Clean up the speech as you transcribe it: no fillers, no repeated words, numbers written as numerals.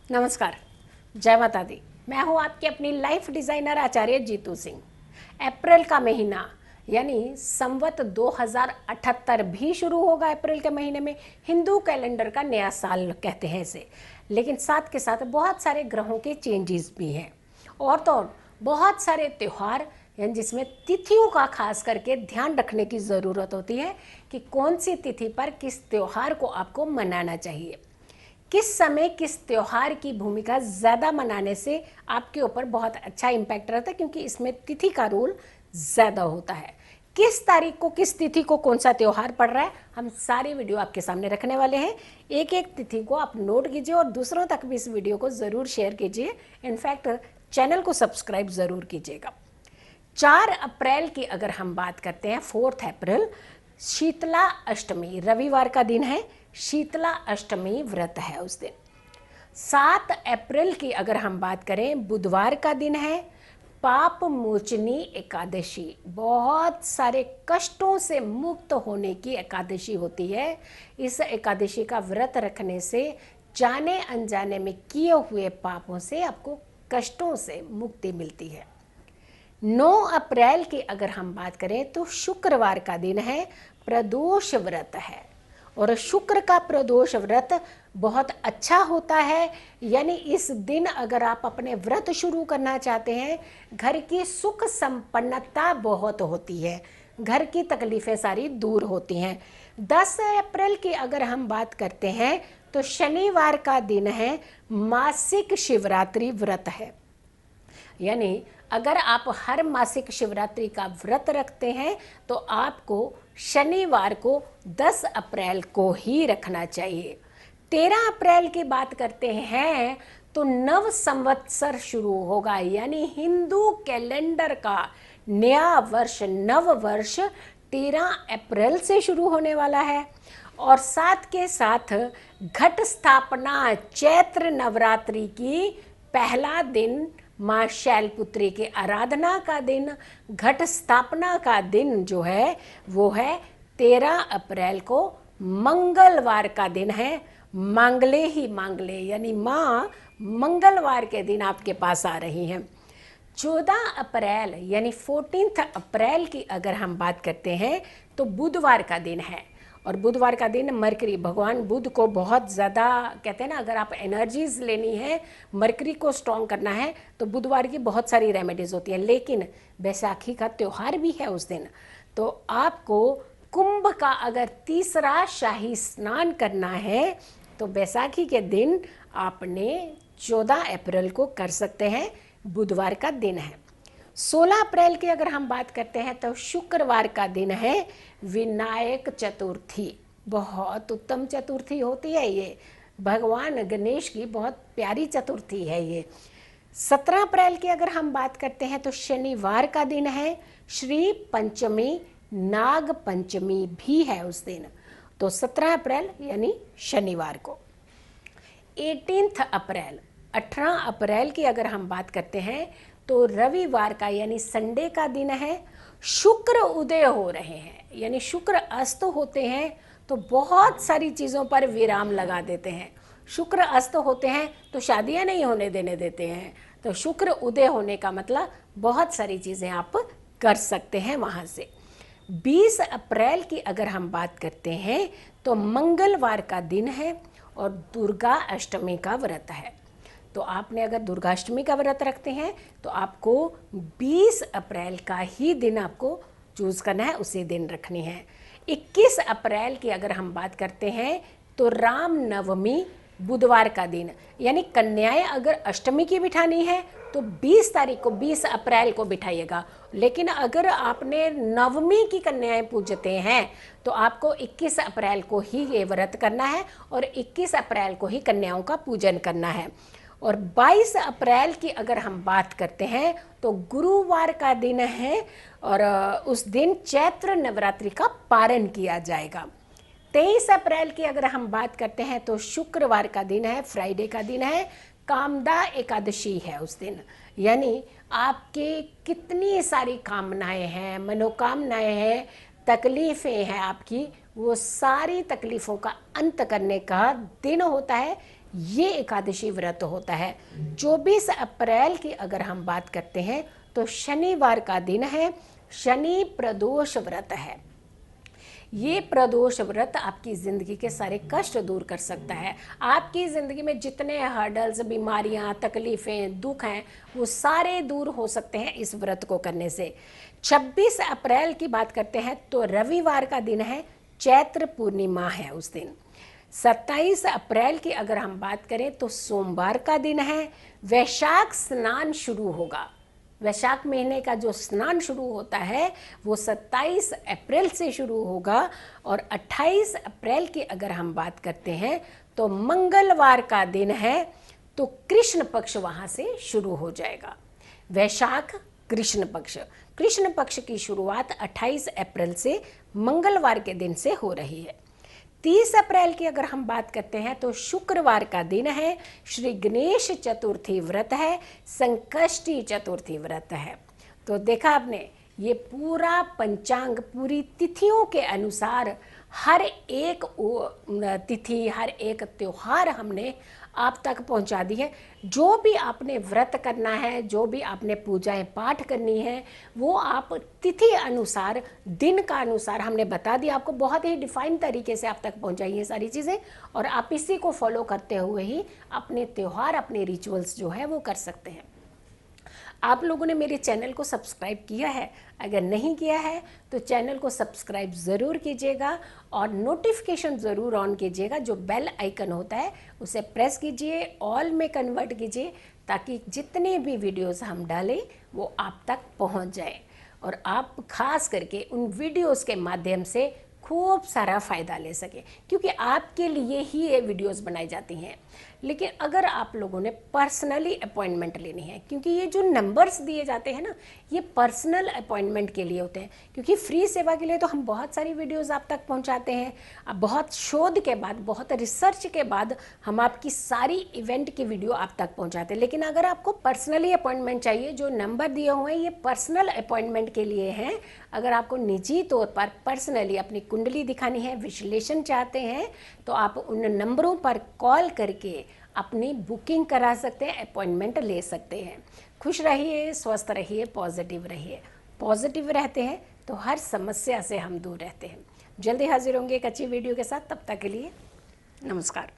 नमस्कार, जय माता दी। मैं हूँ आपकी अपनी लाइफ डिज़ाइनर आचार्य जीतू सिंह। अप्रैल का महीना यानी संवत 2078 भी शुरू होगा। अप्रैल के महीने में हिंदू कैलेंडर का नया साल कहते हैं इसे, लेकिन साथ के साथ बहुत सारे ग्रहों के चेंजेस भी हैं और तो और बहुत सारे त्यौहार यानी जिसमें तिथियों का खास करके ध्यान रखने की ज़रूरत होती है कि कौन सी तिथि पर किस त्यौहार को आपको मनाना चाहिए। किस समय किस त्यौहार की भूमिका ज़्यादा मनाने से आपके ऊपर बहुत अच्छा इम्पैक्ट रहता है, क्योंकि इसमें तिथि का रोल ज़्यादा होता है। किस तारीख को किस तिथि को कौन सा त्यौहार पड़ रहा है, हम सारी वीडियो आपके सामने रखने वाले हैं। एक एक तिथि को आप नोट कीजिए और दूसरों तक भी इस वीडियो को ज़रूर शेयर कीजिए। इनफैक्ट चैनल को सब्सक्राइब ज़रूर कीजिएगा। 4 अप्रैल की अगर हम बात करते हैं, 4 अप्रैल शीतला अष्टमी, रविवार का दिन है। शीतला अष्टमी व्रत है उस दिन। 7 अप्रैल की अगर हम बात करें, बुधवार का दिन है। पाप मोचनी एकादशी, बहुत सारे कष्टों से मुक्त होने की एकादशी होती है। इस एकादशी का व्रत रखने से जाने अनजाने में किए हुए पापों से आपको कष्टों से मुक्ति मिलती है। 9 अप्रैल की अगर हम बात करें तो शुक्रवार का दिन है, प्रदोष व्रत है। और शुक्र का प्रदोष व्रत बहुत अच्छा होता है, यानी इस दिन अगर आप अपने व्रत शुरू करना चाहते हैं, घर की सुख संपन्नता बहुत होती है, घर की तकलीफ़ें सारी दूर होती हैं। 10 अप्रैल की अगर हम बात करते हैं तो शनिवार का दिन है, मासिक शिवरात्रि व्रत है। यानी अगर आप हर मासिक शिवरात्रि का व्रत रखते हैं तो आपको शनिवार को 10 अप्रैल को ही रखना चाहिए। 13 अप्रैल की बात करते हैं तो नव संवत्सर शुरू होगा, यानी हिंदू कैलेंडर का नया वर्ष, नव वर्ष 13 अप्रैल से शुरू होने वाला है। और साथ के साथ घट स्थापना, चैत्र नवरात्रि की पहला दिन, माँ शैलपुत्री की आराधना का दिन, घट स्थापना का दिन जो है वो है 13 अप्रैल को, मंगलवार का दिन है। मांगले ही मांगले, यानी माँ मंगलवार के दिन आपके पास आ रही हैं। 14 अप्रैल यानी 14 अप्रैल की अगर हम बात करते हैं तो बुधवार का दिन है। और बुधवार का दिन मरकरी, भगवान बुध को बहुत ज़्यादा कहते हैं ना, अगर आप एनर्जीज लेनी है, मरकरी को स्ट्रॉन्ग करना है तो बुधवार की बहुत सारी रेमेडीज़ होती हैं। लेकिन बैसाखी का त्यौहार भी है उस दिन, तो आपको कुंभ का अगर तीसरा शाही स्नान करना है तो बैसाखी के दिन आपने 14 अप्रैल को कर सकते हैं, बुधवार का दिन है। 16 अप्रैल की अगर हम बात करते हैं तो शुक्रवार का दिन है, विनायक चतुर्थी। बहुत उत्तम चतुर्थी होती है ये, भगवान गणेश की बहुत प्यारी चतुर्थी है ये। 17 अप्रैल की अगर हम बात करते हैं तो शनिवार का दिन है, श्री पंचमी, नाग पंचमी भी है उस दिन। तो 17 अप्रैल यानी शनिवार को। 18 अप्रैल, 18 अप्रैल की अगर हम बात करते हैं तो रविवार का यानी संडे का दिन है। शुक्र उदय हो रहे हैं, यानी शुक्र अस्त होते हैं तो बहुत सारी चीज़ों पर विराम लगा देते हैं। शुक्र अस्त होते हैं तो शादियां नहीं होने देने देते हैं, तो शुक्र उदय होने का मतलब बहुत सारी चीज़ें आप कर सकते हैं वहाँ से। 20 अप्रैल की अगर हम बात करते हैं तो मंगलवार का दिन है और दुर्गा अष्टमी का व्रत है। तो आपने अगर दुर्गाष्टमी का व्रत रखते हैं तो आपको 20 अप्रैल का ही दिन आपको चूज़ करना है, उसी दिन रखनी है। 21 अप्रैल की अगर हम बात करते हैं तो राम नवमी, बुधवार का दिन, यानी कन्याएं अगर अष्टमी की बिठानी है तो 20 तारीख को, 20 अप्रैल को बिठाइएगा। लेकिन अगर आपने नवमी की कन्याएं पूजते हैं तो आपको 21 अप्रैल को ही ये व्रत करना है और 21 अप्रैल को ही कन्याओं का पूजन करना है। और 22 अप्रैल की अगर हम बात करते हैं तो गुरुवार का दिन है और उस दिन चैत्र नवरात्रि का पारण किया जाएगा। 23 अप्रैल की अगर हम बात करते हैं तो शुक्रवार का दिन है, फ्राइडे का दिन है, कामदा एकादशी है उस दिन। यानी आपके कितनी सारी कामनाएं हैं, मनोकामनाएं हैं, तकलीफ़ें हैं आपकी, वो सारी तकलीफ़ों का अंत करने का दिन होता है। ये एकादशी व्रत होता है। 24 अप्रैल की अगर हम बात करते हैं तो शनिवार का दिन है, शनि प्रदोष व्रत है। ये प्रदोष व्रत आपकी ज़िंदगी के सारे कष्ट दूर कर सकता है। आपकी ज़िंदगी में जितने हर्डल्स, बीमारियां, तकलीफ़ें, दुख हैं, वो सारे दूर हो सकते हैं इस व्रत को करने से। 26 अप्रैल की बात करते हैं तो रविवार का दिन है, चैत्र पूर्णिमा है उस दिन। 27 अप्रैल की अगर हम बात करें तो सोमवार का दिन है, वैशाख स्नान शुरू होगा। वैशाख महीने का जो स्नान शुरू होता है वो 27 अप्रैल से शुरू होगा। और 28 अप्रैल की अगर हम बात करते हैं तो मंगलवार का दिन है, तो कृष्ण पक्ष वहाँ से शुरू हो जाएगा। वैशाख कृष्ण पक्ष की शुरुआत 28 अप्रैल से मंगलवार के दिन से हो रही है। 30 अप्रैल की अगर हम बात करते हैं तो शुक्रवार का दिन है, श्री गणेश चतुर्थी व्रत है, संकष्टी चतुर्थी व्रत है। तो देखा आपने, ये पूरा पंचांग पूरी तिथियों के अनुसार हर एक तिथि, हर एक त्योहार हमने आप तक पहुंचा दी है। जो भी आपने व्रत करना है, जो भी आपने पूजाएं पाठ करनी है, वो आप तिथि अनुसार, दिन का अनुसार हमने बता दिया आपको। बहुत ही डिफाइन तरीके से आप तक पहुंचाई है सारी चीज़ें, और आप इसी को फॉलो करते हुए ही अपने त्यौहार, अपने रिचुअल्स जो है वो कर सकते हैं। आप लोगों ने मेरे चैनल को सब्सक्राइब किया है? अगर नहीं किया है तो चैनल को सब्सक्राइब ज़रूर कीजिएगा और नोटिफिकेशन ज़रूर ऑन कीजिएगा। जो बेल आइकन होता है उसे प्रेस कीजिए, ऑल में कन्वर्ट कीजिए, ताकि जितने भी वीडियोस हम डालें वो आप तक पहुंच जाए और आप खास करके उन वीडियोस के माध्यम से खूब सारा फ़ायदा ले सके, क्योंकि आपके लिए ही ये वीडियोस बनाई जाती हैं। लेकिन अगर आप लोगों ने पर्सनली अपॉइंटमेंट लेनी है, क्योंकि ये जो नंबर्स दिए जाते हैं ना, ये पर्सनल अपॉइंटमेंट के लिए होते हैं, क्योंकि फ्री सेवा के लिए तो हम बहुत सारी वीडियोस आप तक पहुंचाते हैं। अब बहुत शोध के बाद, बहुत रिसर्च के बाद हम आपकी सारी इवेंट की वीडियो आप तक पहुंचाते हैं। लेकिन अगर आपको पर्सनली अपॉइंटमेंट चाहिए, जो नंबर दिए हुए हैं ये पर्सनल अपॉइंटमेंट के लिए हैं। अगर आपको निजी तौर पर पर्सनली अपनी कुंडली दिखानी है, विश्लेषण चाहते हैं, तो आप उन नंबरों पर कॉल करके अपनी बुकिंग करा सकते हैं, अपॉइंटमेंट ले सकते हैं। खुश रहिए, स्वस्थ रहिए, पॉजिटिव रहिए। पॉजिटिव रहते हैं तो हर समस्या से हम दूर रहते हैं। जल्दी हाजिर होंगे एक अच्छी वीडियो के साथ। तब तक के लिए नमस्कार।